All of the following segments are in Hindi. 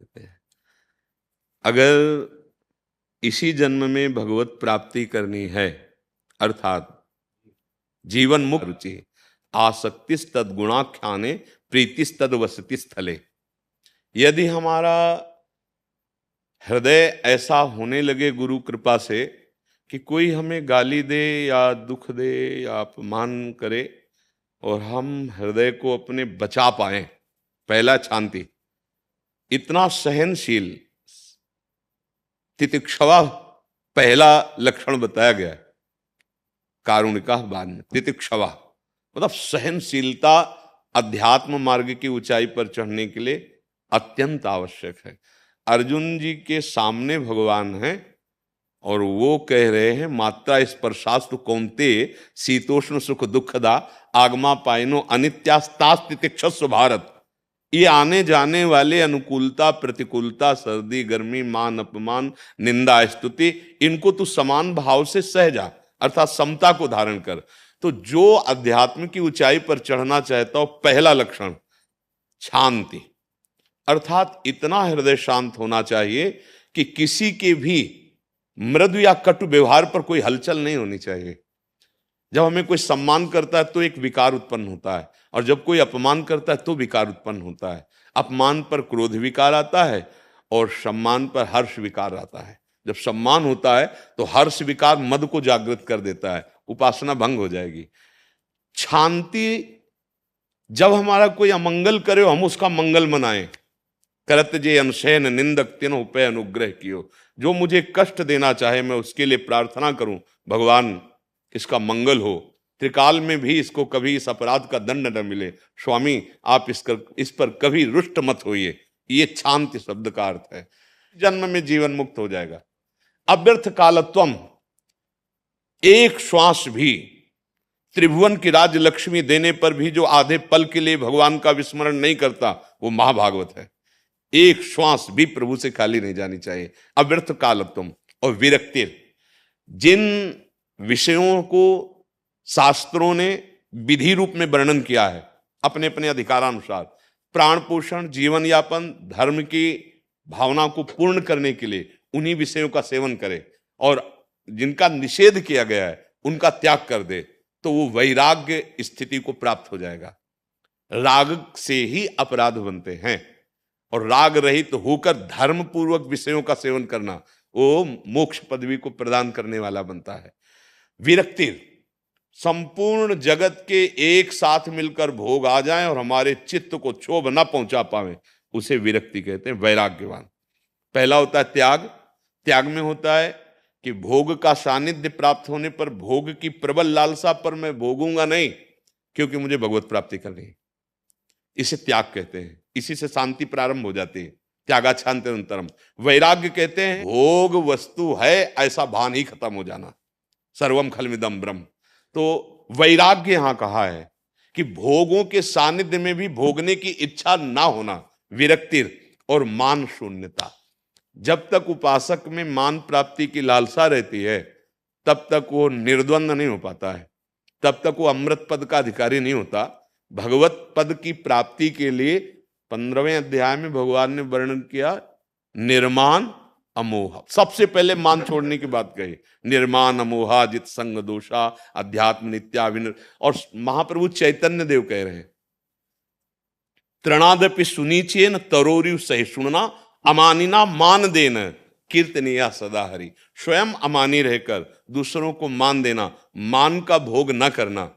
देते हैं। अगर इसी जन्म में भगवत प्राप्ति करनी है, अर्थात जीवन मुक्त रुचि आसक्तिस तद्गुणाख्याने प्रीतिस तद वसति स्थले, यदि हमारा हृदय ऐसा होने लगे गुरु कृपा से कि कोई हमें गाली दे या दुख दे या अपमान करे और हम हृदय को अपने बचा पाए, पहला शांति, इतना सहनशील तितिक्षवा पहला लक्षण बताया गया है, कारुणिका बाद में तितिक्षवा मतलब सहनशीलता अध्यात्म मार्ग की ऊंचाई पर चढ़ने के लिए अत्यंत आवश्यक है। अर्जुन जी के सामने भगवान हैं और वो कह रहे हैं मात्रा स्पर्शास्तु कौन्ते शीतोष्ण सुख दुखदा आगमा पाइनो अनित्यास्तास तितिक्षस्व भारत। ये आने जाने वाले अनुकूलता प्रतिकूलता सर्दी गर्मी मान अपमान निंदा स्तुति, इनको तू समान भाव से सह जा, अर्थात समता को धारण कर। तो जो अध्यात्म की ऊंचाई पर चढ़ना चाहता हो, पहला लक्षण शांति, अर्थात इतना हृदय शांत होना चाहिए कि किसी के भी मृदु या कटु व्यवहार पर कोई हलचल नहीं होनी चाहिए। जब हमें कोई सम्मान करता है तो एक विकार उत्पन्न होता है, और जब कोई अपमान करता है तो विकार उत्पन्न होता है। अपमान पर क्रोध विकार आता है और सम्मान पर हर्ष विकार आता है। जब सम्मान होता है तो हर्ष विकार मद को जागृत कर देता है, उपासना भंग हो जाएगी। शांति, जब हमारा कोई अमंगल करे हम उसका मंगल मनाएं। करत जे अनशयन निंदक तिन उपय अनुग्रह कियो, जो मुझे कष्ट देना चाहे मैं उसके लिए प्रार्थना करूं, भगवान इसका मंगल हो, त्रिकाल में भी इसको कभी इस अपराध का दंड न मिले, स्वामी आप इस पर कभी रुष्ट मत होइए। ये शांति शब्द का अर्थ है। जन्म में जीवन मुक्त हो जाएगा। अव्यर्थ कालत्वम, एक श्वास भी, त्रिभुवन की राज्य लक्ष्मी देने पर भी जो आधे पल के लिए भगवान का विस्मरण नहीं करता वो महाभागवत है। एक श्वास भी प्रभु से खाली नहीं जानी चाहिए। अव्यर्थ कालत्वम और विरक्ति, जिन विषयों को शास्त्रों ने विधि रूप में वर्णन किया है अपने अपने अधिकारानुसार, प्राण पोषण जीवन यापन धर्म की भावना को पूर्ण करने के लिए उन्हीं विषयों का सेवन करे, और जिनका निषेध किया गया है उनका त्याग कर दे, तो वो वैराग्य स्थिति को प्राप्त हो जाएगा। राग से ही अपराध बनते हैं, और राग रहित तो होकर धर्म पूर्वक विषयों का सेवन करना वो मोक्ष पदवी को प्रदान करने वाला बनता है। विरक्ति, संपूर्ण जगत के एक साथ मिलकर भोग आ जाएं और हमारे चित्त को क्षोभ न पहुंचा पावे, उसे विरक्ति कहते हैं। वैराग्यवान, पहला होता है त्याग। त्याग में होता है कि भोग का सानिध्य प्राप्त होने पर भोग की प्रबल लालसा पर मैं भोगूंगा नहीं, क्योंकि मुझे भगवत प्राप्ति करनी है। इसे त्याग कहते हैं। इसी से शांति प्रारंभ हो जाती है। त्यागा शांतिरंतरम। वैराग्य कहते हैं भोग वस्तु है ऐसा भान ही खत्म हो जाना, सर्वम खलमिदम ब्रह्म। तो वैराग्य यहां कहा है कि भोगों के सानिध्य में भी भोगने की इच्छा ना होना, विरक्ति और मान शून्यता। जब तक उपासक में मान प्राप्ति की लालसा रहती है तब तक वो निर्द्वंद नहीं हो पाता है, तब तक वो अमृत पद का अधिकारी नहीं होता। भगवत पद की प्राप्ति के लिए 15वें अध्याय में भगवान ने वर्णन किया निर्माण अमोह। सबसे पहले मान छोड़ने की बात कही, निर्माण अमोहा जित संग दोषा अध्यात्म नित्याविन। और महाप्रभु चैतन्य देव कह रहे हैं तृणादपि सुनीचेन तरोरिव सहिष्णुना अमानिना मान देन कीर्तनिया सदा हरि। स्वयं अमानी रहकर दूसरों को मान देना, मान का भोग न करना,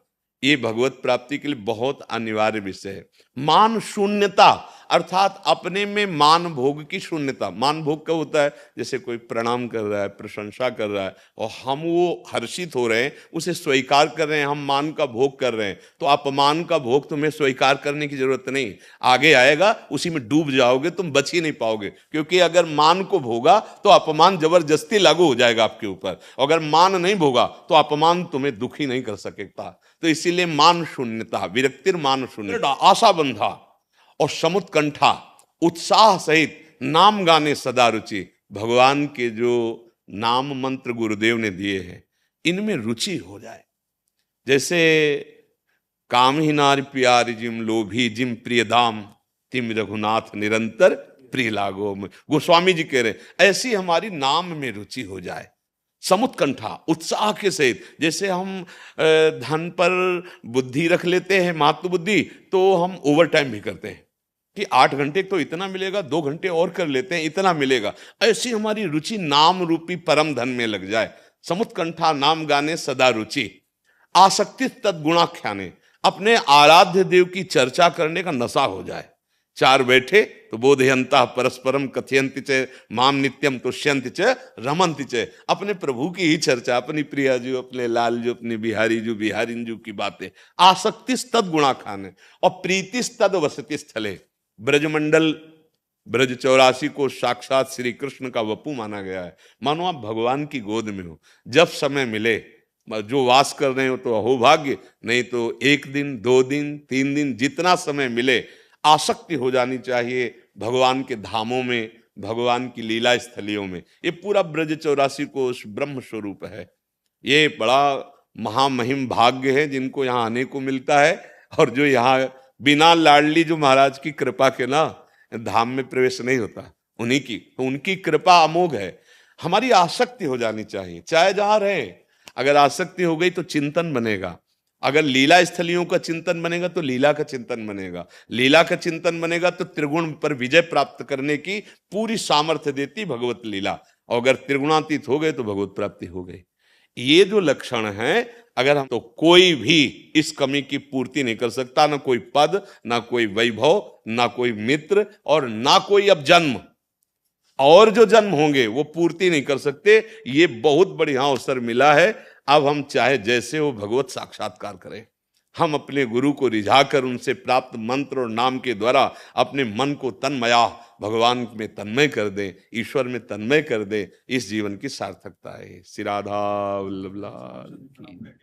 ये भगवत प्राप्ति के लिए बहुत अनिवार्य विषय है। मान शून्यता, अर्थात अपने में मान भोग की शून्यता। मान भोग कब होता है? जैसे कोई प्रणाम कर रहा है, प्रशंसा कर रहा है और हम वो हर्षित हो रहे हैं, उसे स्वीकार कर रहे हैं, हम मान का भोग कर रहे हैं। तो अपमान का भोग तुम्हें स्वीकार करने की जरूरत नहीं, आगे आएगा, उसी में डूब जाओगे, तुम बच ही नहीं पाओगे। क्योंकि अगर मान को भोगा तो अपमान जबरदस्ती लागू हो जाएगा आपके ऊपर, अगर मान नहीं भोगा तो अपमान तुम्हें दुखी नहीं कर सकेगा। तो इसीलिए मान शून्यता, विरक्तिर मान शून्यता, आशा बंधा और समुत्कंठा, उत्साह सहित नाम गाने सदा रुचि। भगवान के जो नाम मंत्र गुरुदेव ने दिए हैं इनमें रुचि हो जाए। जैसे काम ही नार प्यारी जिम लोभी जिम प्रिय दाम तिम रघुनाथ निरंतर प्रिय लागो। गोस्वामी जी कह रहे हैं ऐसी हमारी नाम में रुचि हो जाए, समुत्कंठा, उत्साह के सहित। जैसे हम धन पर बुद्धि रख लेते हैं, महत्व बुद्धि, तो हम ओवर टाइम भी करते हैं कि 8 घंटे तो इतना मिलेगा, 2 घंटे और कर लेते हैं, इतना मिलेगा। ऐसी हमारी रुचि नाम रूपी परम धन में लग जाए। समुत्कंठा, नाम गाने सदा रुचि। आसक्ति तद्गुणाख्याने, अपने आराध्य देव की चर्चा करने का नशा हो जाए। चार बैठे तो बोधयंता परस्परम कथयंति च माम नित्यम तुष्यंति च रमंति च, अपने प्रभु की ही चर्चा, अपनी प्रिया जी, अपने लाल जी, अपने बिहारी जी, बिहारिन जी की बातें। आसक्ति तद गुणा खाने और प्रीति तद वसति स्थले। ब्रजमंडल, ब्रज 84 को साक्षात श्री कृष्ण का वपु माना गया है। मानो आप भगवान की गोद में हो, जब समय मिले जो वास कर रहे हो तो अहोभाग्य, नहीं तो 1 दिन 2 दिन 3 दिन, जितना समय मिले आसक्ति हो जानी चाहिए भगवान के धामों में, भगवान की लीला स्थलियों में। ये पूरा ब्रज 84 कोश ब्रह्म स्वरूप है। ये बड़ा महामहिम भाग्य है जिनको यहाँ आने को मिलता है, और जो यहाँ बिना लाडली जो महाराज की कृपा के ना धाम में प्रवेश नहीं होता, उन्हीं की, तो उनकी कृपा अमोघ है। हमारी आसक्ति हो जानी चाहिए, चाहे जहां रहे। अगर आसक्ति हो गई तो चिंतन बनेगा, अगर लीला स्थलियों का चिंतन बनेगा तो लीला का चिंतन बनेगा, लीला का चिंतन बनेगा तो त्रिगुण पर विजय प्राप्त करने की पूरी सामर्थ्य देती भगवत लीला, और अगर त्रिगुणातीत हो गए तो भगवत प्राप्ति हो गई। ये जो लक्षण है, अगर हम, तो कोई भी इस कमी की पूर्ति नहीं कर सकता, ना कोई पद, ना कोई वैभव, ना कोई मित्र, और ना कोई अब जन्म, और जो जन्म होंगे वो पूर्ति नहीं कर सकते। ये बहुत बढ़िया अवसर मिला है। अब हम चाहे जैसे वो भगवत साक्षात्कार करें, हम अपने गुरु को रिझाकर उनसे प्राप्त मंत्र और नाम के द्वारा अपने मन को तन्मया भगवान में तन्मय कर दें, ईश्वर में तन्मय कर दें। इस जीवन की सार्थकता है। श्री राधा वल्लभ लाल की।